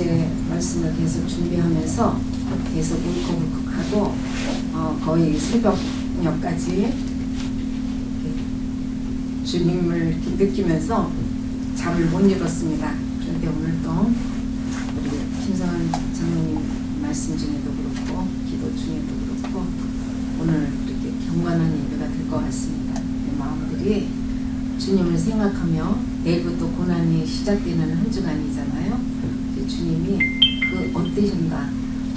어제 말씀을 계속 준비하면서 계속 울컥울컥하고 거의 새벽녘까지 주님을 느끼면서 잠을 못 이뤘습니다. 그런데 오늘 또 우리 김성환 장로님 말씀 중에도 그렇고 기도 중에도 그렇고 오늘 이렇게 경건한 예배가 될 것 같습니다. 내 마음들이 주님을 생각하며 내일부터 고난이 시작되는 한 주간이잖아요. 주님이 그 어떠신가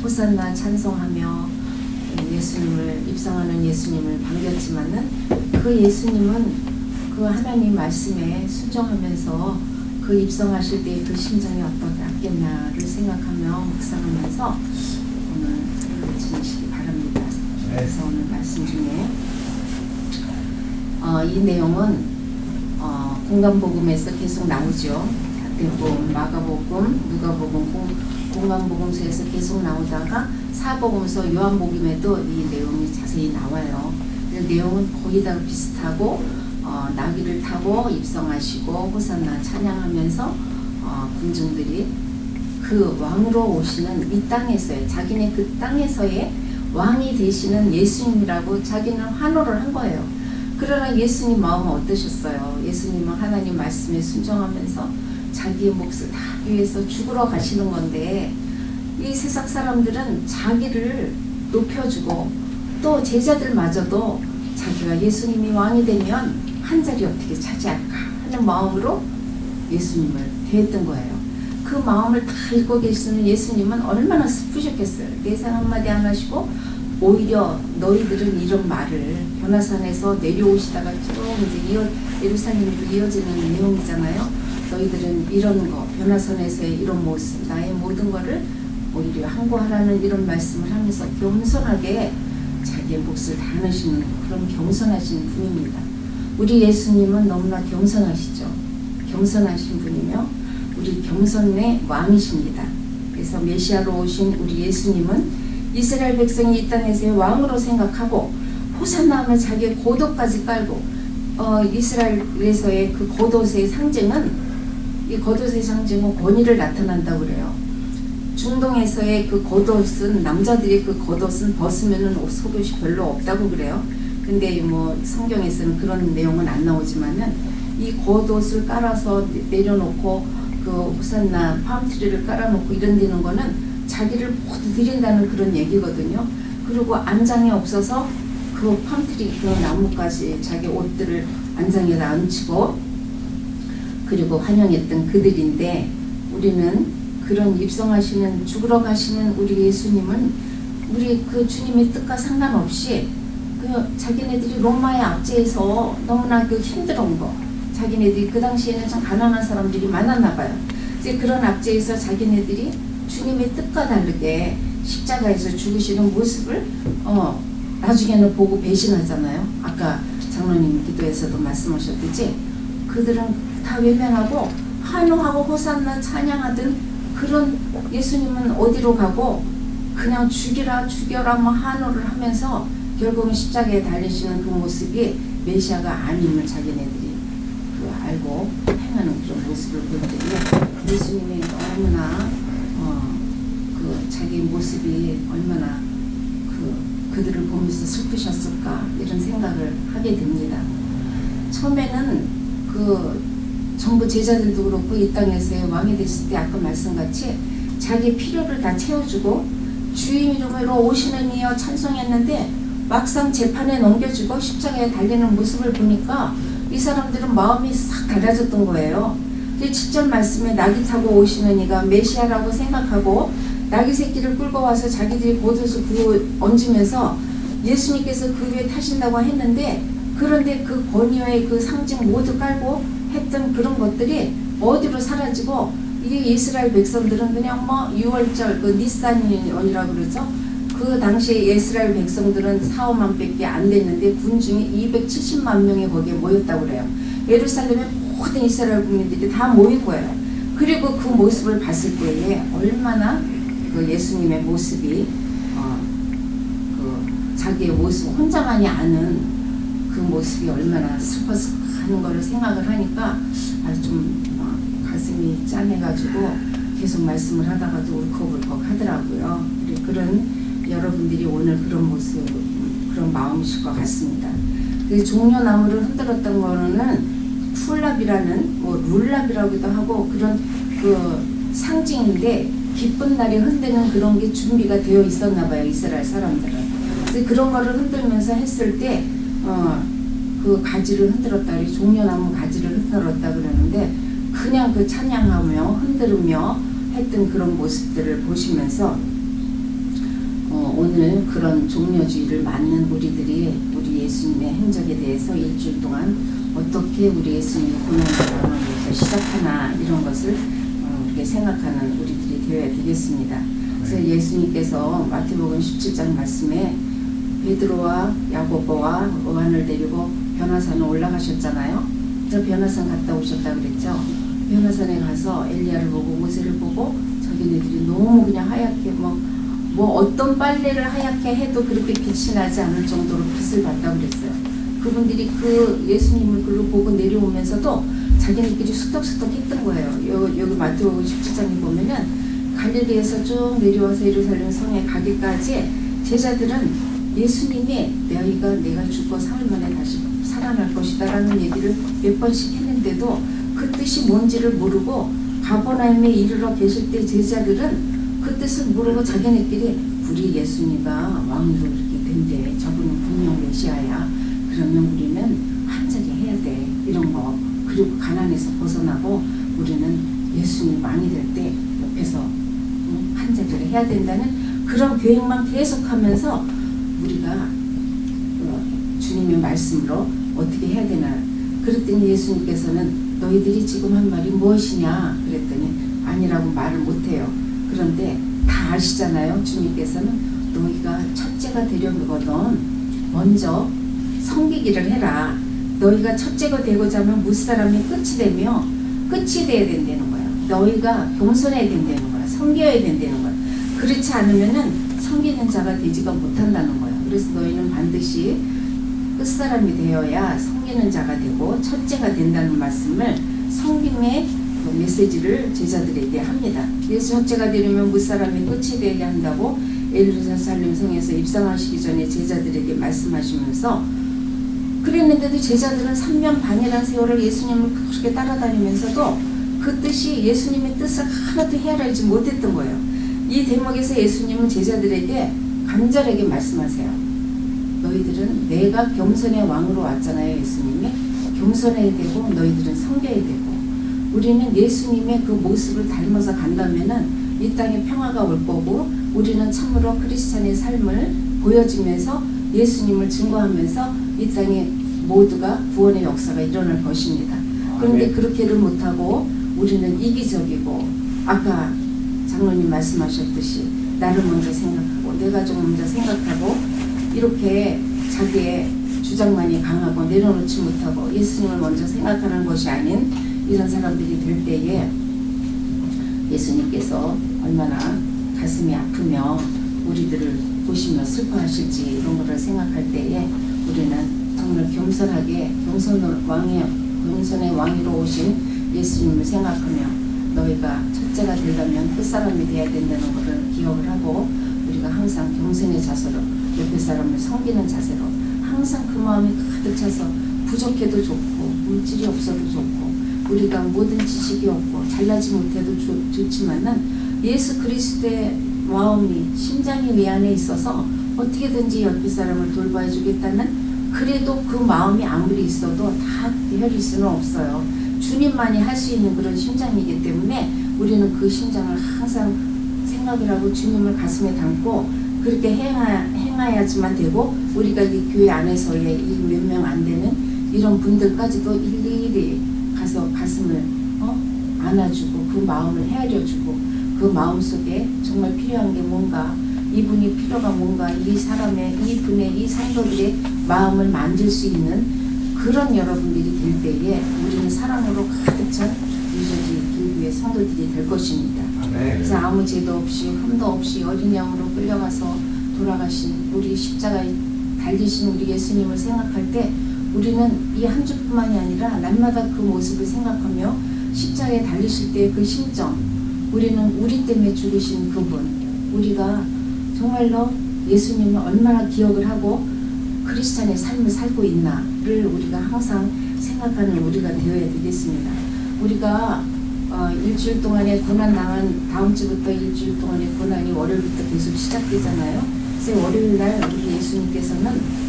호산나 찬송하며 예수님을 입성하는 예수님을 반겼지만은 그 예수님은 그 하나님 말씀에 순종하면서 그 입성하실 때 그 심정이 어떻겠냐를 생각하며 묵상하면서 오늘 하루를 지내시기 바랍니다. 그래서 오늘 말씀 중에 이 내용은 공간복음에서 계속 나오죠. 마태복음, 마가복음, 누가복음, 공간복음서에서 계속 나오다가 사복음서, 요한복음에도 이 내용이 자세히 나와요. 내용은 거의 다 비슷하고 나귀를 타고 입성하시고 호산나 찬양하면서 군중들이 그 왕으로 오시는 이 땅에서의 자기네 그 땅에서의 왕이 되시는 예수님이라고 자기는 환호를 한 거예요. 그러나 예수님 마음은 어떠셨어요? 예수님은 하나님 말씀에 순종하면서 자기의 몫을 다 위해서 죽으러 가시는 건데 이 세상 사람들은 자기를 높여주고 또 제자들마저도 자기가 예수님이 왕이 되면 한 자리 어떻게 차지할까 하는 마음으로 예수님을 대했던 거예요. 그 마음을 다 읽고 계시는 예수님은 얼마나 슬프셨겠어요. 내상 한마디 안 하시고 오히려 너희들은 이런 말을 변화산에서 내려오시다가 쭉 이제 예루살렘으로 이어지는 내용이잖아요. 너희들은 이런 거 변화산에서의 이런 모습 나의 모든 거를 오히려 항고하라는 이런 말씀을 하면서 겸손하게 자기의 몫을 다하시는 그런 겸손하신 분입니다. 우리 예수님은 너무나 겸손하시죠. 겸손하신 분이며 우리 겸손의 왕이십니다. 그래서 메시아로 오신 우리 예수님은 이스라엘 백성이 이 땅에서의 왕으로 생각하고 호산나 하면 자기의 겉옷까지 깔고 이스라엘에서의 그 겉옷의 상징은 이 겉옷의 상징은 권위를 나타난다고 그래요. 중동에서의 그 겉옷은 남자들이 그 겉옷은 벗으면은 속옷이 별로 없다고 그래요. 근데 뭐 성경에서는 그런 내용은 안 나오지만은 이 겉옷을 깔아서 내려놓고 그 호산나 팜트리를 깔아놓고 이런 데는 거는 자기를 모두 드린다는 그런 얘기거든요. 그리고 안장이 없어서 그 팜트리 그 나무까지 자기 옷들을 안장에다 얹히고 그리고 환영했던 그들인데 우리는 그런 입성하시는 죽으러 가시는 우리 예수님은 우리 그 주님의 뜻과 상관없이 그 자기네들이 로마의 압제에서 너무나 그 힘들은 거 자기네들이 그 당시에는 참 가난한 사람들이 많았나 봐요. 이제 그런 압제에서 자기네들이 주님의 뜻과 다르게 십자가에서 죽으시는 모습을 나중에는 보고 배신하잖아요. 아까 장로님 기도에서도 말씀하셨듯이 그들은 다 외면하고 환호하고 호산나 찬양하던 그런 예수님은 어디로 가고 그냥 죽여라 뭐 환호를 하면서 결국은 십자가에 달리시는 그 모습이 메시아가 아님을 자기네들이 그 알고 행하는 그런 모습을 보여드리며 예수님이 너무나 그 자기 모습이 얼마나 그들을 보면서 슬프셨을까 이런 생각을 하게 됩니다. 처음에는 그 전부 제자들도 그렇고 이 땅에서의 왕이 됐을 때 아까 말씀같이 자기 필요를 다 채워주고 주의 이름으로 오시는 이여 찬송했는데 막상 재판에 넘겨주고 십자가에 달리는 모습을 보니까 이 사람들은 마음이 싹 달라졌던 거예요. 7절 말씀에 나귀 타고 오시는 이가 메시아라고 생각하고 나귀 새끼를 끌고 와서 자기들이 겉옷을 얹으면서 예수님께서 그 위에 타신다고 했는데 그런데 그 권위의 그 상징 모두 깔고 했던 그런 것들이 어디로 사라지고 이게 이스라엘 백성들은 그냥 뭐 6월절 그 니산이라고 그러죠. 그 당시에 이스라엘 백성들은 4, 5만 밖에 안 됐는데 군중이 270만 명이 거기에 모였다고 그래요. 예루살렘에 모든 이스라엘 국민들이 다 모인 거예요. 그리고 그 모습을 봤을 때에 얼마나 그 예수님의 모습이 그 자기의 모습 혼자만이 아는 그 모습이 얼마나 슬퍼서 하는 거를 생각을 하니까 좀 가슴이 짠해가지고 계속 말씀을 하다가도 울컥울컥 하더라고요. 그런 여러분들이 오늘 그런 모습, 그런 마음이실 것 같습니다. 그 종려나무를 흔들었던 거는 쿨랍이라는 룰랍이라고도 하고 그런 그 상징인데 기쁜 날에 흔드는 그런 게 준비가 되어 있었나 봐요, 이스라엘 사람들은. 그래서 그런 거를 흔들면서 했을 때 그 가지를 흔들었다, 종려나무 가지를 흔들었다 그러는데 그냥 그 찬양하며 흔들으며 했던 그런 모습들을 보시면서 오늘 그런 종려주의를 맞는 우리들이 우리 예수님의 행적에 대해서 일주일 동안 어떻게 우리 예수님의 고난을 당하면서 시작하나 이런 것을 우리가 생각하는 우리들이 되어야 되겠습니다. 그래서 예수님께서 마태복음 17장 말씀에 베드로와 야고보와 요한을 데리고 변화산에 올라가셨잖아요. 저 변화산 갔다 오셨다 그랬죠. 변화산에 가서 엘리야를 보고 모세를 보고 자기네들이 너무 그냥 하얗게 뭐 어떤 빨래를 하얗게 해도 그렇게 빛이 나지 않을 정도로 빛을 봤다고 그랬어요. 그분들이 그 예수님을 글로 보고 내려오면서도 자기네끼리 수덕수덕 했던 거예요. 여기 마태복음 17장에 보면은 갈릴리에서 쭉 내려와서 예루살렘 성에 가기까지 제자들은 예수님이 내가 죽고 사흘 만에 다시 살아날 것이다 라는 얘기를 몇 번씩 했는데도 그 뜻이 뭔지를 모르고 가버나움에 이르러 계실 때 제자들은 그 뜻을 모르고 자기네끼리 우리 예수님과 왕으로 이렇게 된대. 저분은 분명 메시아야. 그러면 우리는 한자리 해야 돼. 이런 거. 그리고 가난에서 벗어나고 우리는 예수님 왕이 될 때 옆에서 한자리를 해야 된다는 그런 계획만 계속하면서 우리가 주님의 말씀으로 어떻게 해야 되나. 그랬더니 예수님께서는 너희들이 지금 한 말이 무엇이냐 그랬더니 아니라고 말을 못해요. 그런데 다 아시잖아요. 주님께서는 너희가 첫째가 되려거든 먼저 섬기기를 해라. 너희가 첫째가 되고자 하면 무사람이 끝이 되며 끝이 돼야 된다는 거야. 너희가 겸손해야 된다는 거야. 섬겨야 된다는 거야. 그렇지 않으면은 섬기는 자가 되지가 못한다는 거야. 그래서 너희는 반드시 끝사람이 되어야 섬기는 자가 되고 첫째가 된다는 말씀을 성김의 메시지를 제자들에게 합니다. 그래서 첫째가 되려면 무사람이 끝이 되게 한다고 예루살렘 성에서 입성하시기 전에 제자들에게 말씀하시면서 그랬는데도 제자들은 3년 반이라는 세월을 예수님을 그렇게 따라다니면서도 그 뜻이 예수님의 뜻을 하나도 헤아리지 못했던 거예요. 이 대목에서 예수님은 제자들에게 간절하게 말씀하세요. 너희들은 내가 겸손의 왕으로 왔잖아요. 예수님이 겸손해야 되고 너희들은 섬겨야 되고 우리는 예수님의 그 모습을 닮아서 간다면은 이 땅에 평화가 올 거고 우리는 참으로 크리스찬의 삶을 보여주면서 예수님을 증거하면서 이 땅에 모두가 구원의 역사가 일어날 것입니다. 그런데 그렇게를 못하고 우리는 이기적이고 아까 장로님 말씀하셨듯이 나를 먼저 생각하고 내 가족 먼저 생각하고 이렇게 자기의 주장만이 강하고 내려놓지 못하고 예수님을 먼저 생각하는 것이 아닌 이런 사람들이 될 때에 예수님께서 얼마나 가슴이 아프며 우리들을 보시며 슬퍼하실지 이런 것을 생각할 때에 우리는 정말 겸손하게 겸손의 왕위로 오신 예수님을 생각하며 너희가 첫째가 되려면 끝사람이 돼야 된다는 것을 기억을 하고 우리가 항상 겸손의 자세로 옆에 사람을 섬기는 자세로 항상 그 마음이 가득 차서 부족해도 좋고 물질이 없어도 좋고 우리가 모든 지식이 없고 잘나지 못해도 좋지만은 예수 그리스도의 마음이 심장이 위 안에 있어서 어떻게든지 옆에 사람을 돌봐야 주겠다는 그래도 그 마음이 아무리 있어도 다 헤아릴 수는 없어요. 주님만이 할 수 있는 그런 심장이기 때문에 우리는 그 심장을 항상 생각을 하고 주님을 가슴에 담고 그렇게 행해야지만 되고 우리가 이 교회 안에서의 이 몇 명 안 되는 이런 분들까지도 일일이 가서 가슴을 안아주고 그 마음을 헤아려주고 그 마음속에 정말 필요한 게 뭔가 이분이 필요가 뭔가 이 사람의 이분의 이 성도들의 마음을 만질 수 있는 그런 여러분들이 될 때에 우리는 사랑으로 가득 찬 유저지 길교의 성도들이 될 것입니다. 그래서 아무 죄도 없이 흠도 없이 어린 양으로 끌려가서 돌아가신 우리 십자가에 달리신 우리 예수님을 생각할 때 우리는 이 한 주뿐만이 아니라 날마다 그 모습을 생각하며 십자가에 달리실 때 그 심정 우리는 우리 때문에 죽으신 그분, 우리가 정말로 예수님을 얼마나 기억을 하고 크리스찬의 삶을 살고 있나를 우리가 항상 생각하는 우리가 되어야 되겠습니다. 우리가 일주일 동안에 고난당한 다음 주부터 일주일 동안의 고난이 월요일부터 계속 시작되잖아요. 그래서 월요일날 우리 예수님께서는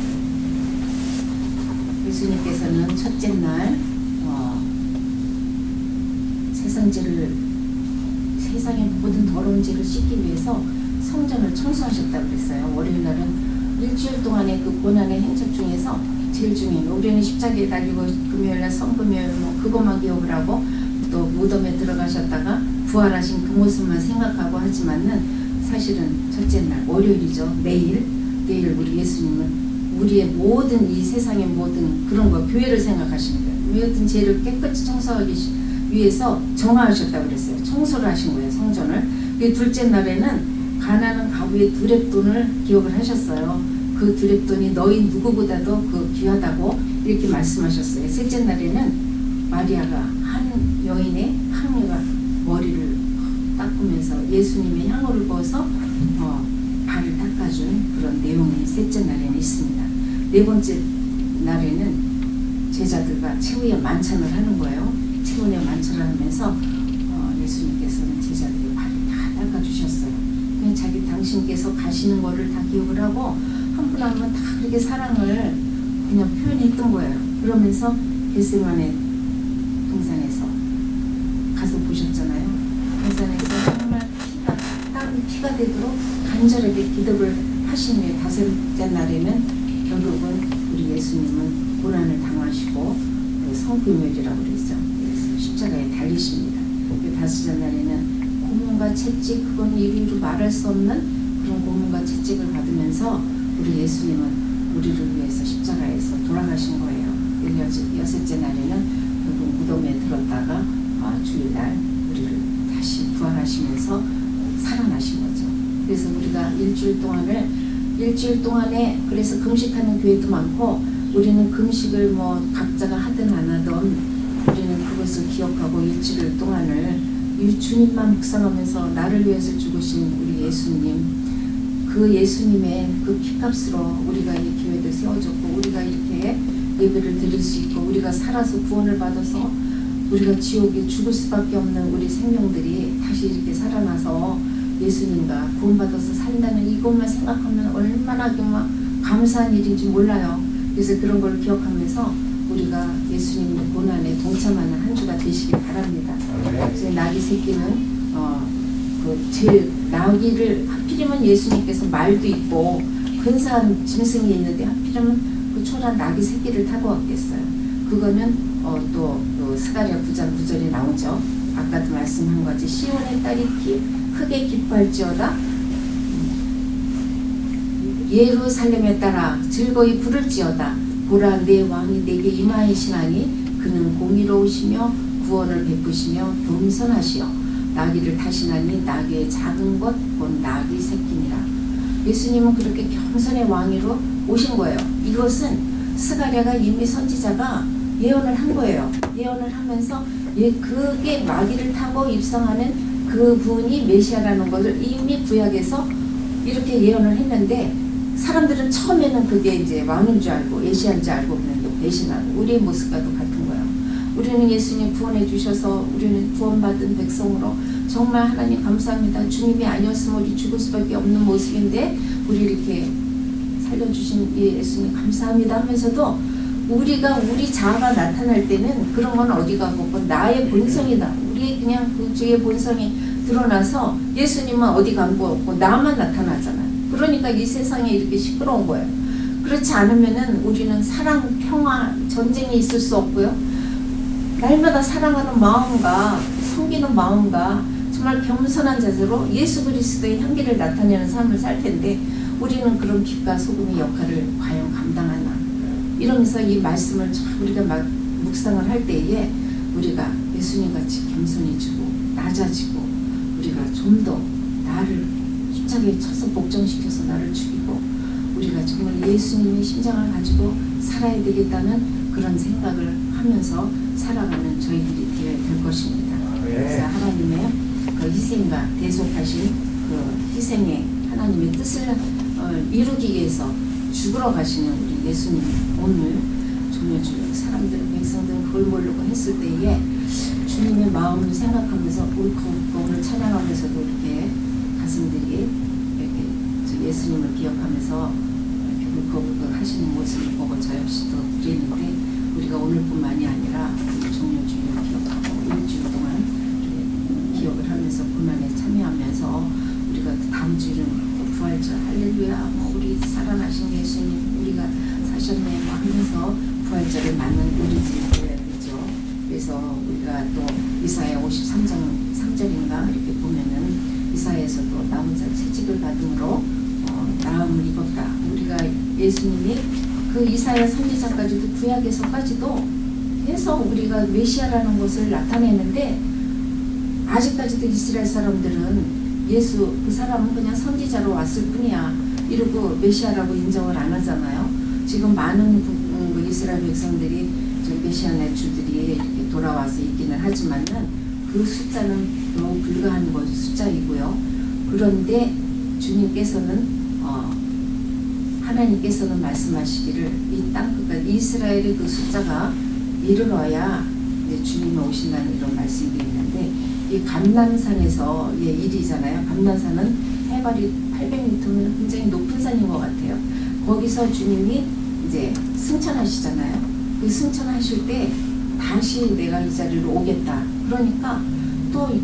첫째 날 세상의 모든 더러운 죄를 씻기 위해서 성전을 청소하셨다고 그랬어요. 월요일날은 일주일 동안의 그 고난의 행적 중에서 제일 중요해요. 우리는 십자가에 달리고 금요일날 성금요일 그것만 기억을 하고 또 무덤에 들어가셨다가 부활하신 그 모습만 생각하고 하지만은 사실은 첫째 날 월요일이죠. 내일 우리 예수님은 우리의 모든 이 세상의 모든 그런 거 교회를 생각하시는 거예요. 모든 죄를 깨끗이 청소하기 위해서 정화하셨다고 그랬어요. 청소를 하신 거예요. 성전을. 그 둘째 날에는 가난한 가부의 두렙돈을 기억을 하셨어요. 그 두렙돈이 너희 누구보다도 그 귀하다고 이렇게 말씀하셨어요. 셋째 날에는 마리아가 한 여인의 향유가 머리를 닦으면서 예수님의 향후를 부어서 발을 닦아준 그런 내용이 셋째 날에는 있습니다. 네 번째 날에는 제자들과 최후의 만찬을 하는 거예요. 최후의 만찬을 하면서 예수님께서는 제자들의 발을 다 닦아주셨어요. 그냥 당신께서 가시는 거를 다 기억을 하고 한 분 한 분 다 그렇게 사랑을 그냥 표현했던 거예요. 그러면서 겟세마네 동산에서 가서 보셨잖아요. 동산에서 정말 피가 되도록 간절하게 기도를 하신 후에 다섯째 날에는 결국은 우리 예수님은 고난을 당하시고 성금요일이라고 그랬죠. 그래서 십자가에 달리십니다. 다섯째 날에는 고문과 채찍, 그건 이루로 말할 수 없는 그런 고문과 채찍을 받으면서 우리 예수님은 우리를 위해서 십자가에서 돌아가신 거예요. 여섯째 날에는 결국 무덤에 들었다가 주일날 우리를 다시 부활하시면서 살아나신 거죠. 그래서 우리가 일주일 동안에 그래서 금식하는 교회도 많고 우리는 금식을 각자가 하든 안 하든 우리는 그것을 기억하고 일주일 동안을 주님만 묵상하면서 나를 위해서 죽으신 우리 예수님, 그 예수님의 그 피값으로 우리가 이 교회를 세워줬고 우리가 이렇게 예배를 드릴 수 있고 우리가 살아서 구원을 받아서 우리가 지옥에 죽을 수밖에 없는 우리 생명들이 다시 이렇게 살아나서 예수님과 구원받아서 산다는 이것만 생각하면 얼마나 정말 감사한 일인지 몰라요. 그래서 그런 걸 기억하면서 우리가 예수님의 고난에 동참하는 한 주가 되시길 바랍니다. 그래서 나귀 새끼는 제일 나귀를 하필이면 예수님께서 말도 있고 근사한 짐승이 있는데 하필이면 그 초라한 나귀 새끼를 타고 왔겠어요. 그거는 또 스가랴 9장 9절에 나오죠. 아까도 말씀한 거지. 시온의 딸이 크게 기뻐할지어다. 예루살렘에 따라 즐거이 부를지어다. 보라, 내 왕이 내게 임하시나니 그는 공의로우시며 구원을 베푸시며 겸손하시오. 나귀를 타시나니 나귀의 작은 것 곧 나귀 새끼니라. 예수님은 그렇게 겸손의 왕위로 오신 거예요. 이것은 스가랴가 이미 선지자가 예언을 한 거예요. 예언을 하면서 그게 나귀를 타고 입성하는 그 분이 메시아라는 것을 이미 구약에서 이렇게 예언을 했는데 사람들은 처음에는 그게 이제 왕인 줄 알고 메시아인 줄 알고 그랬는데 배신하고 우리의 모습과도 같은 거예요. 우리는 예수님 구원해 주셔서 우리는 구원받은 백성으로 정말 하나님 감사합니다. 주님이 아니었으면 우리 죽을 수밖에 없는 모습인데 우리 이렇게 살려주신 예수님 감사합니다 하면서도 우리가 우리 자아가 나타날 때는 그런 건 어디가 없고 나의 본성이다. 우리의 그냥 그 주의 본성이 드러나서 예수님은 어디 간 거 없고 나만 나타나잖아요. 그러니까 이 세상에 이렇게 시끄러운 거예요. 그렇지 않으면은 우리는 사랑, 평화, 전쟁이 있을 수 없고요. 날마다 사랑하는 마음과 섬기는 마음과 정말 겸손한 자세로 예수 그리스도의 향기를 나타내는 삶을 살 텐데 우리는 그런 빛과 소금의 역할을 과연 감당하나 이러면서 이 말씀을 우리가 막 묵상을 할 때에 우리가 예수님같이 겸손해지고 낮아지고 우리가 좀 더 나를 십자가에 쳐서 복종시켜서 나를 죽이고 우리가 정말 예수님의 심장을 가지고 살아야 되겠다는 그런 생각을 하면서 살아가는 저희들이 되어야 될 것입니다. 그래서 하나님의 그 그 희생과 대속하신 그 희생의 하나님의 뜻을 이루기 위해서 죽으러 가시는 우리 예수님, 오늘 종려줄 사람들, 백성들 그걸 모르고 했을 때에 주님의 마음을 생각하면서 울컥울컥 찬양하면서도 이렇게 가슴들이 이렇게 예수님을 기억하면서 이렇게 울컥울컥 하시는 모습을 보고 저 역시도 그랬는데, 우리가 오늘뿐만이 아니라 종려주님을 기억하고 일주일 동안 기억을 하면서 고난에 참여하면서 우리가 다음 주는 부활절 할렐루야, 우리 살아나신 예수님 우리가 사셨네 하면서 부활절을 맞는 우리지 해야 되죠. 그래서 우리가 또 이사야 53장 3절인가 이렇게 보면은 이사야에서도 나 혼자 채찍을 받음으로 나음을 입었다. 우리가 예수님이 그 이사야 선지자까지도 구약에서까지도 계속 우리가 메시아라는 것을 나타내는데, 아직까지도 이스라엘 사람들은 예수 그 사람은 그냥 선지자로 왔을 뿐이야 이러고 메시아라고 인정을 안 하잖아요. 지금 많은 이스라엘 백성들이 메시아의 주들이 이렇게 돌아와서 있기는 하지만은 그 숫자는 너무 불가한 숫자이고요. 그런데 주님께서는 하나님께서는 말씀하시기를 이 땅 끝까지 이스라엘의 그 숫자가 이르러야 이제 주님이 오신다는 이런 말씀이 있는데, 이 감람산에서 일이잖아요. 감람산은 해발이 800m면 굉장히 높은 산인 것 같아요. 거기서 주님이 이제 승천하시잖아요. 그 승천하실 때 다시 내가 이 자리로 오겠다. 그러니까 또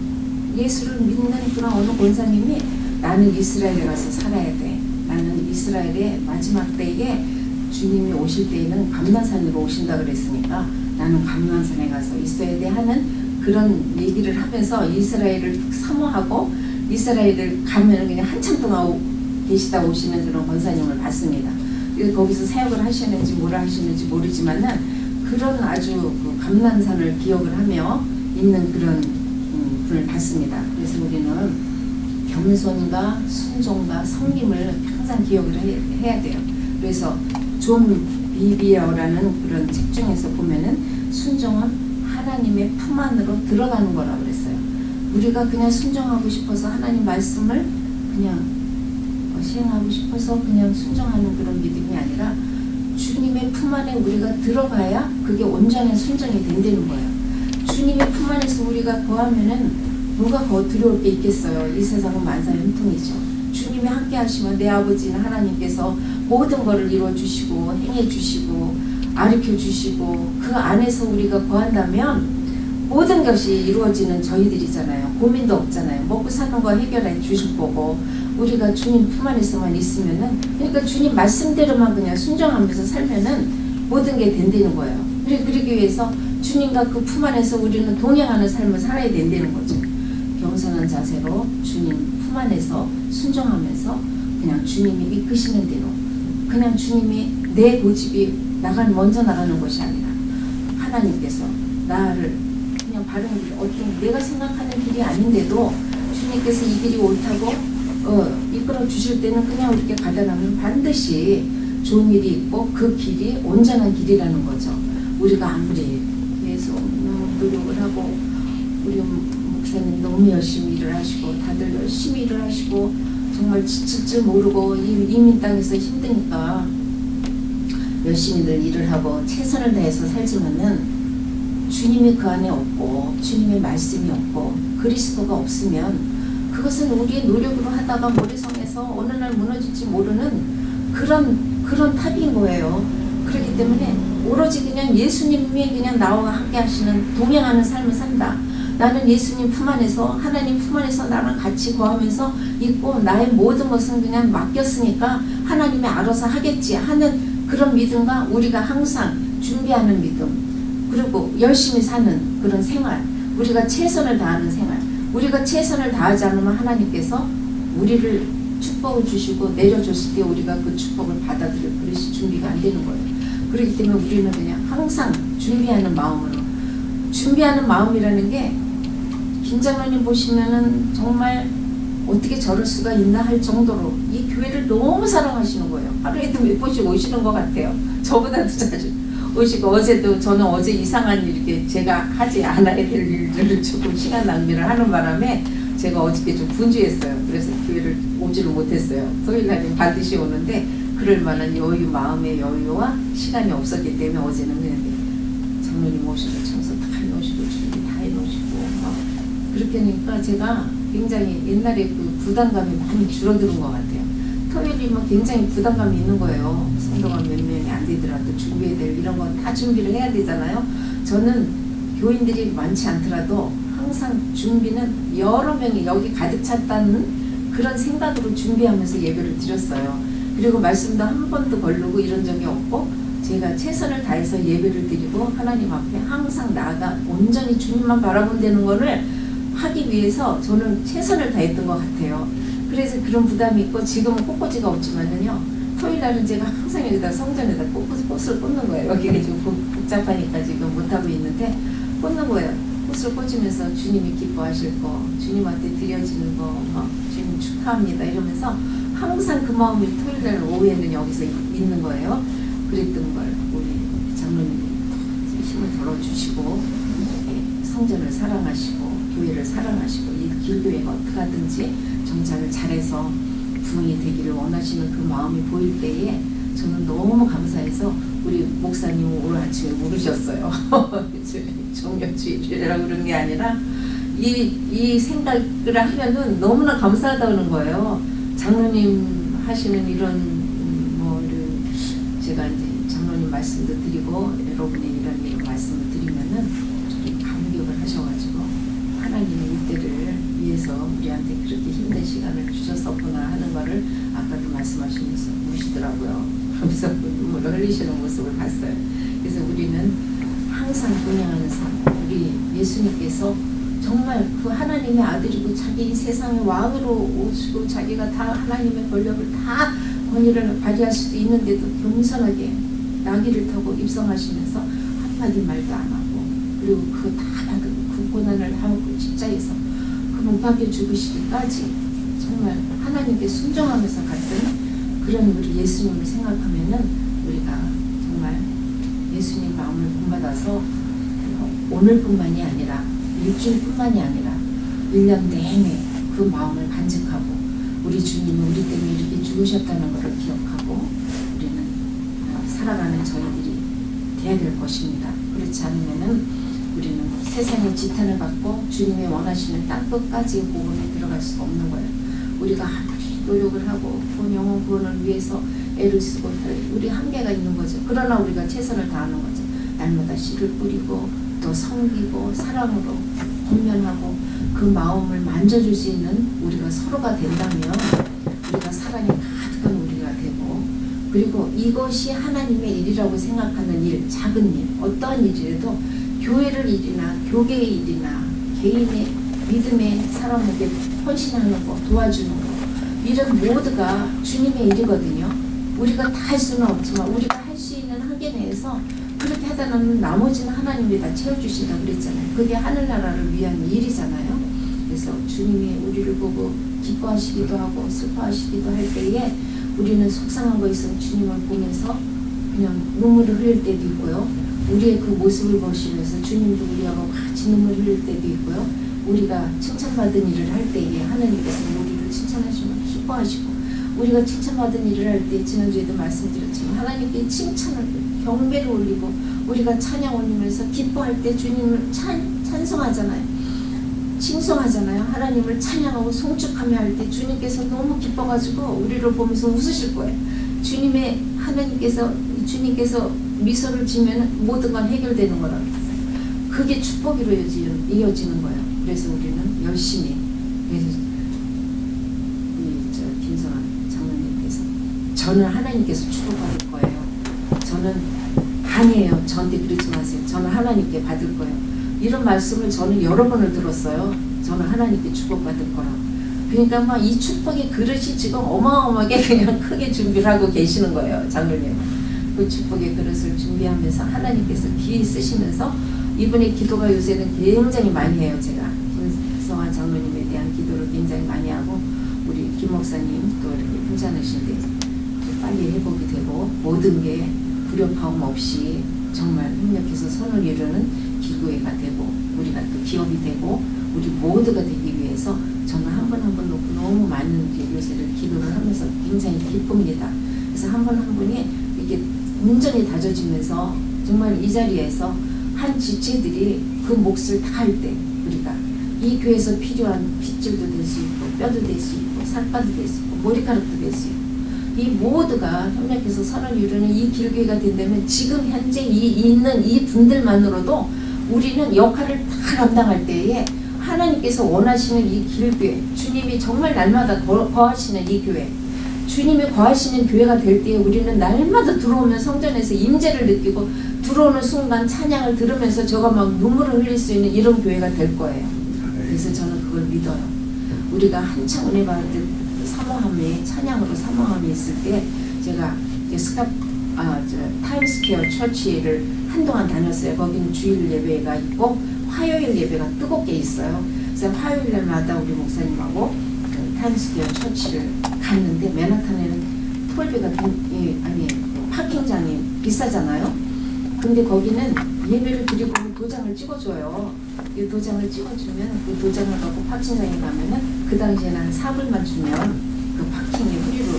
예수를 믿는 그런 어느 권사님이 나는 이스라엘에 가서 살아야 돼. 나는 이스라엘의 마지막 때에 주님이 오실 때에는 감람산으로 오신다 그랬으니까 나는 감람산에 가서 있어야 돼 하는 그런 얘기를 하면서 이스라엘을 사모하고 이스라엘을 가면 그냥 한참 동안 계시다 오시는 그런 권사님을 봤습니다. 거기서 사역을 하시는지 뭐라 하시는지 모르지만은 그런 아주 그 감람산을 기억을 하며 있는 그런 분을 봤습니다. 그래서 우리는 겸손과 순종과 섬김을 항상 기억을 해야 돼요. 그래서 존 비비어라는 그런 책 중에서 보면은 순종은 하나님의 품 안으로 들어가는 거라고 그랬어요. 우리가 그냥 순종하고 싶어서 하나님 말씀을 그냥 시행하고 싶어서 그냥 순종하는 그런 믿음이 아니라 주님의 품 안에 우리가 들어가야 그게 온전한 순종이 된다는 거예요. 주님의 품 안에서 우리가 거하면은 뭐가 더 두려울 게 있겠어요. 이 세상은 만사의 hum통이죠. 주님이 함께 하시면 내 아버지는 하나님께서 모든 것을 이루어주시고 행해주시고 가르쳐주시고 그 안에서 우리가 거한다면 모든 것이 이루어지는 저희들이잖아요. 고민도 없잖아요. 먹고 사는 거 해결해 주실 거고, 우리가 주님 품 안에서만 있으면은, 그러니까 주님 말씀대로만 그냥 순종하면서 살면은 모든 게 된다는 거예요. 그러기 위해서 주님과 그 품 안에서 우리는 동행하는 삶을 살아야 된다는 거죠. 겸손한 자세로 주님 품 안에서 순종하면서 그냥 주님이 이끄시는 대로, 그냥 주님이 내 고집이 먼저 나가는 것이 아니라 하나님께서 나를 그냥 바른 길, 어떤 내가 생각하는 길이 아닌데도 주님께서 이 길이 옳다고 이끌어 주실 때는 그냥 이렇게 가다 나면 반드시 좋은 일이 있고 그 길이 온전한 길이라는 거죠. 우리가 아무리 계속 노력을 하고 우리 목사님 너무 열심히 일을 하시고 다들 열심히 일을 하시고 정말 지칠 줄 모르고 이민 땅에서 힘드니까 열심히들 일을 하고 최선을 다해서 살지만은 주님이 그 안에 없고 주님의 말씀이 없고 그리스도가 없으면 그것은 우리의 노력으로 하다가 모래성에서 어느 날 무너질지 모르는 그런 탑인 거예요. 그렇기 때문에 오로지 그냥 예수님이 그냥 나와 함께 하시는 동행하는 삶을 산다. 나는 예수님 품 안에서 하나님 품 안에서 나랑 같이 거하면서 있고 나의 모든 것은 그냥 맡겼으니까 하나님이 알아서 하겠지 하는 그런 믿음과 우리가 항상 준비하는 믿음, 그리고 열심히 사는 그런 생활, 우리가 최선을 다하는 생활, 우리가 최선을 다하지 않으면 하나님께서 우리를 축복을 주시고 내려줬을 때 우리가 그 축복을 받아들일 그릇이 준비가 안 되는 거예요. 그렇기 때문에 우리는 그냥 항상 준비하는 마음으로, 준비하는 마음이라는 게 김장로님 보시면은 정말 어떻게 저럴 수가 있나 할 정도로 이 교회를 너무 사랑하시는 거예요. 하루에도 몇 번씩 오시는 것 같아요. 저보다도 자주 오시고, 어제도 저는 어제 이상한 이렇게 제가 하지 않아야 될 일들을 조금 시간 낭비를 하는 바람에 제가 어저께 좀 분주했어요. 그래서 교회를 오지를 못했어요. 토요일날은 반드시 오는데 그럴 만한 여유, 마음의 여유와 시간이 없었기 때문에 어제는 그랬는데 장로님 오시고 청소 다 해놓으시고 준비 다 해놓으시고 막 그렇게 하니까 제가 굉장히 옛날에 그 부담감이 많이 줄어드는 것 같아요. 토요일이 뭐 굉장히 부담감이 있는 거예요. 성도가 몇 명이 안 되더라도 준비해야 될 이런 건 다 준비를 해야 되잖아요. 저는 교인들이 많지 않더라도 항상 준비는 여러 명이 여기 가득 찼다는 그런 생각으로 준비하면서 예배를 드렸어요. 그리고 말씀도 한 번도 걸르고 이런 적이 없고 제가 최선을 다해서 예배를 드리고 하나님 앞에 항상 나아가 온전히 주님만 바라본다는 거를 하기 위해서 저는 최선을 다했던 것 같아요. 그래서 그런 부담이 있고 지금은 꽃꽂이가 없지만은요. 토요일 날은 제가 항상 여기다 성전에다 꽃을 꽂는 거예요. 여기가 좀 복잡하니까 지금 못하고 있는데 꽂는 거예요. 꽃을 꽂으면서 주님이 기뻐하실 거, 주님한테 드려지는 거, 주님 축하합니다 이러면서 항상 그 마음이 토요일 날 오후에는 여기서 있는 거예요. 그랬던 걸 우리 장로님이 힘을 덜어주시고 성전을 사랑하시고 교회를 사랑하시고 이 길교회가 어떻게 하든지 정착을 잘해서 부흥이 되기를 원하시는 그 마음이 보일 때에 저는 너무 감사해서 우리 목사님은 오늘 아침에 물으셨어요. 종료주일이라고 그런 게 아니라 이 생각을 하면은 너무나 감사하다는 거예요. 장로님 하시는 이런 제가 이제 장로님 말씀도 드리고 여러분의 이런 말씀을 드리면은 좀 감격을 하셔가지고 하나님의 이때를 위해서 우리한테 그렇게 힘든 시간을 주셨었구나 하는 거를 아까도 말씀하시면서 보시더라고요. 그러면서 눈물을 흘리시는 모습을 봤어요. 그래서 우리는 항상 분양하는 삶, 우리 예수님께서 정말 그 하나님의 아들이고 자기 세상의 왕으로 오시고 자기가 다 하나님의 권력을 다 권위를 발휘할 수도 있는데도 겸손하게 나귀를 타고 입성하시면서 한마디 말도 안 하고 그리고 그거 다 받고 그 고난을 다 먹고 십자에서 그 못 박혀 죽으시기까지 정말 하나님께 순종하면서 갔던 그런 우리 예수님을 생각하면은 우리가 정말 예수님 마음을 본받아서 오늘뿐만이 아니라 일주일뿐만이 아니라 1년 내내 그 마음을 간직하고 우리 주님은 우리 때문에 이렇게 죽으셨다는 것을 기억하고 우리는 살아가는 저희들이 돼야 될 것입니다. 그렇지 않으면은 우리는 세상의 지탄을 받고 주님의 원하시는 땅끝까지 복음에 들어갈 수가 없는 거예요. 우리가 아무리 노력을 하고 본 영혼 구원을 위해서 애를 쓰고 우리 한계가 있는 거죠. 그러나 우리가 최선을 다하는 거죠. 날마다 씨를 뿌리고 또 섬기고 사랑으로 권면하고 그 마음을 만져줄 수 있는 우리가 서로가 된다면 우리가 사랑이 가득한 우리가 되고 그리고 이것이 하나님의 일이라고 생각하는 일, 작은 일, 어떠한 일이라도 교회를 일이나 교계의 일이나 개인의 믿음의 사람에게 헌신하는 거, 도와주는 거 이런 모두가 주님의 일이거든요. 우리가 다 할 수는 없지만 우리가 할 수 있는 한계 내에서 그렇게 하다 보면 나머지는 하나님이 다 채워주신다 그랬잖아요. 그게 하늘나라를 위한 일이잖아요. 그래서 주님이 우리를 보고 기뻐하시기도 하고 슬퍼하시기도 할 때에 우리는 속상한 거 있으면 주님을 보면서 그냥 눈물을 흘릴 때도 있고요. 우리의 그 모습을 보시면서 주님도 우리하고 같이 눈물 흘릴 때도 있고요. 우리가 칭찬받은 일을 할 때에 하나님께서 우리를 칭찬하시면 기뻐하시고 우리가 칭찬받은 일을 할 때 지난주에도 말씀드렸지만 하나님께 칭찬을 경배를 올리고 우리가 찬양 올리면서 기뻐할 때 주님을 찬송하잖아요. 칭송하잖아요. 하나님을 찬양하고 송축하며 할 때 주님께서 너무 기뻐가지고 우리를 보면서 웃으실 거예요. 주님께서 미소를 지면 모든 건 해결되는 거라고 했어요. 그게 축복으로 이어지는 거예요. 그래서 우리는 열심히 그래서 김성환 장로님께서 저는 하나님께서 축복받을 거예요. 저는 아니에요. 저한테 그러지 마세요. 저는 하나님께 받을 거예요. 이런 말씀을 저는 여러 번을 들었어요. 저는 하나님께 축복받을 거라고. 그러니까 막 이 축복의 그릇이 지금 어마어마하게 그냥 크게 준비를 하고 계시는 거예요. 장로님은. 그 축복의 그릇을 준비하면서 하나님께서 귀히 쓰시면서 이분의 기도가 요새는 굉장히 많이 해요. 제가 김성환 장로님에 대한 기도를 굉장히 많이 하고 우리 김 목사님 또 이렇게 괜찮으신데 빨리 회복이 되고 모든 게 불협화음 없이 정말 협력해서 손을 이루는 기교회가 되고 우리가 또 기업이 되고 우리 모두가 되기 위해서 저는 한 분 한 분 놓고 너무 많은 요새를 기도를 하면서 굉장히 기쁩니다. 그래서 한 분 한 분이 이렇게 온전히 다져지면서 정말 이 자리에서 한 지체들이 그 몫을 다 할 때 우리가 이 교회에서 필요한 핏줄도 될 수 있고 뼈도 될 수 있고 살빠도 될 수 있고 머리카락도 될 수 있고 이 모두가 협력해서 선을 이루는 이 길교회가 된다면 지금 현재 있는 이 분들만으로도 우리는 역할을 다 감당할 때에 하나님께서 원하시는 이 길교회, 주님이 정말 날마다 거하시는 이 교회, 주님이 거하시는 교회가 될 때에 우리는 날마다 들어오면 성전에서 임재를 느끼고 들어오는 순간 찬양을 들으면서 저가 막 눈물을 흘릴 수 있는 이런 교회가 될 거예요. 그래서 저는 그걸 믿어요. 우리가 한창 은혜 받을 때 사모함이 찬양으로 사모함이 있을 때 제가 타임스퀘어 처치를 한동안 다녔어요. 거기는 주일 예배가 있고 화요일 예배가 뜨겁게 있어요. 그래서 화요일 날마다 우리 목사님하고 그 타임스퀘어 처치를 갔는데 맨하탄에는 톨비가 파킹장이 비싸잖아요. 근데 거기는 예배를 드리고 도장을 찍어줘요. 이 도장을 찍어주면 그 도장을 갖고 파킹장에 가면은 그 당시에는 한 4불만 주면 그 파킹이 무료로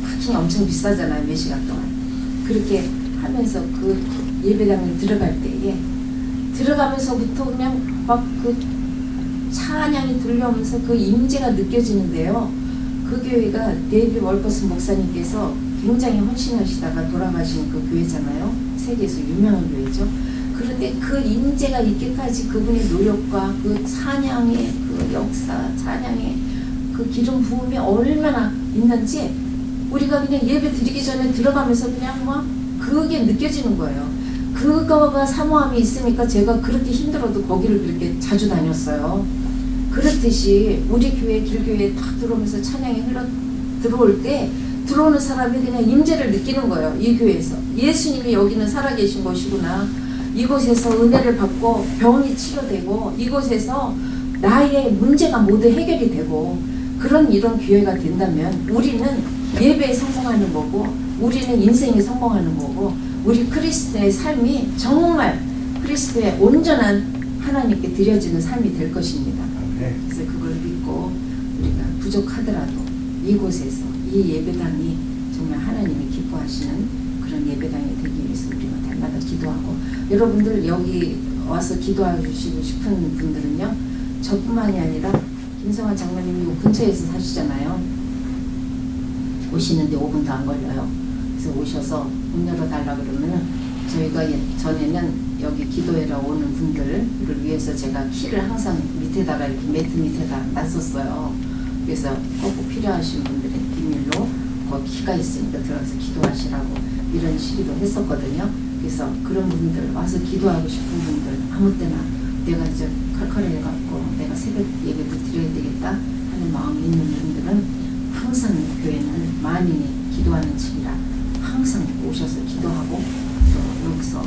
파킹이 엄청 비싸잖아요. 몇 시간 동안. 그렇게 하면서 그 예배당에 들어갈 때에 들어가면서부터 그냥 막 그 찬양이 들려오면서 그 임재가 느껴지는데요. 그 교회가 데이비 월커스 목사님께서 굉장히 헌신하시다가 돌아가신 그 교회잖아요. 세계에서 유명한 교회죠. 그런데 그 임재가 있기까지 그분의 노력과 그 찬양의 그 역사, 찬양의 그 기름 부음이 얼마나 있는지 우리가 그냥 예배 드리기 전에 들어가면서 그냥 막 그게 느껴지는 거예요. 그거가 사모함이 있으니까 제가 그렇게 힘들어도 거기를 그렇게 자주 다녔어요. 그렇듯이 우리 교회 길교회에 딱 들어오면서 찬양이 들어올 때 들어오는 사람이 그냥 임재를 느끼는 거예요. 이 교회에서 예수님이 여기는 살아계신 곳이구나. 이곳에서 은혜를 받고 병이 치료되고 이곳에서 나의 문제가 모두 해결이 되고 그런 이런 기회가 된다면 우리는 예배에 성공하는 거고 우리는 인생에 성공하는 거고 우리 그리스도의 삶이 정말 그리스도의 온전한 하나님께 드려지는 삶이 될 것입니다. 그래서 그걸 믿고 우리가 부족하더라도 이곳에서 이 예배당이 정말 하나님이 기뻐하시는 그런 예배당이 되기 위해서 우리가 날마다 기도하고 여러분들 여기 와서 기도하시고 싶은 분들은요 저뿐만이 아니라 김성환 장로님이 근처에서 사시잖아요. 오시는데 5분도 안 걸려요. 그래서 오셔서 문 열어달라 그러면은 저희가 전에는 여기 기도회로 오는 분들을 위해서 제가 키를 항상 밑에다가 이렇게 매트 밑에다 놨었어요. 그래서 꼭 필요하신 분들의 비밀로 거기 키가 있으니까 들어가서 기도하시라고 이런 시기도 했었거든요. 그래서 그런 분들 와서 기도하고 싶은 분들 아무 때나 내가 이제 칼칼해갖고 내가 새벽 예배도 드려야 되겠다 하는 마음이 있는 분들은 항상 교회는 만인이 기도하는 집이라 항상 오셔서 기도하고 또 여기서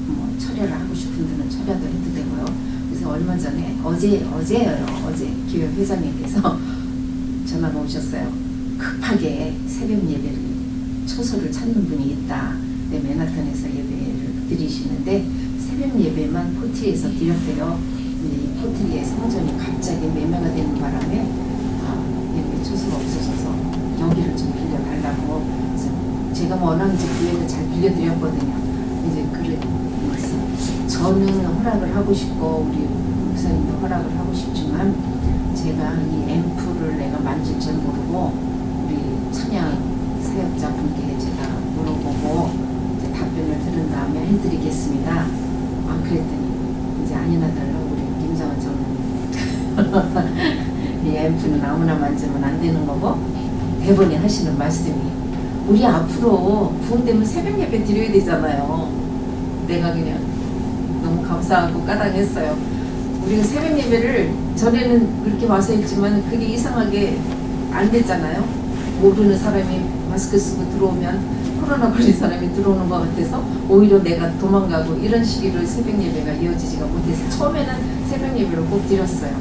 뭐 철야를 하고 싶은 분은 철야도 해도 되고요. 그래서 얼마 전에 어제예요. 어제 교회 회장님께서 전화가 오셨어요. 급하게 새벽 예배를 초소를 찾는 분이 있다. 내 맨하탄에서 예배를 드리시는데 새벽 예배만 포트리에서 드렸대요. 근데 이 포트리의 성전이 갑자기 매매가 되는 바람에 예배 초소가 없어져서 여기를 좀 빌려달라고. 그래서 제가 워낙 이제 교회를 잘 빌려드렸거든요. 이제 그래서 저는 허락을 하고 싶고 우리 목사님도 허락을 하고 싶지만 제가 이 앰프를 내가 만질 줄 모르고 우리 찬양 사역자분께 제가 물어보고 이제 답변을 들은 다음에 해드리겠습니다. 그랬더니 이제 아니나 달라 우리 김성환 장로님 이 앰프는 아무나 만지면 안 되는 거고 대본이 하시는 말씀이 우리 앞으로 부흥되면 새벽 예배 드려야 되잖아요. 내가 그냥 너무 감사하고 까당했어요. 우리가 새벽 예배를 전에는 그렇게 와서 했지만 그게 이상하게 안 됐잖아요. 모르는 사람이 마스크 쓰고 들어오면 코로나 걸린 사람이 들어오는 것 같아서 오히려 내가 도망가고 이런 시기로 새벽 예배가 이어지지가 못해서 처음에는 새벽 예배를 꼭 드렸어요.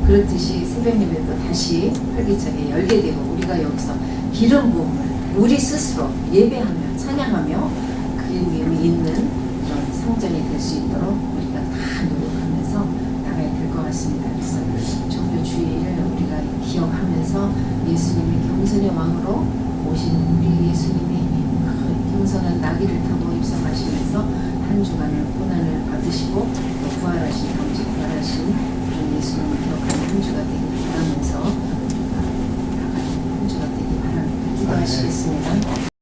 그렇듯이 새벽 예배도 다시 활기차게 열게 되고 우리가 여기서 기름 부음을 우리 스스로 예배하며 찬양하며 그 의미 있는 그런 성전이 될 수 있도록 우리가 다 노력하면서 나가야 될 것 같습니다. 그래서 종교 주일을 우리가 기억하면서 예수님이 겸손의 왕으로 오신 우리 예수님이 그 겸손한 나귀를 타고 입성하시면서 한 주간을 고난을 받으시고 또 부활하신 다음주 부활하신 우리 예수님을 기억하는 한 주가 되길 바라면서 나가는 한 주가 되길 바랍니다. 기도하시겠습니다.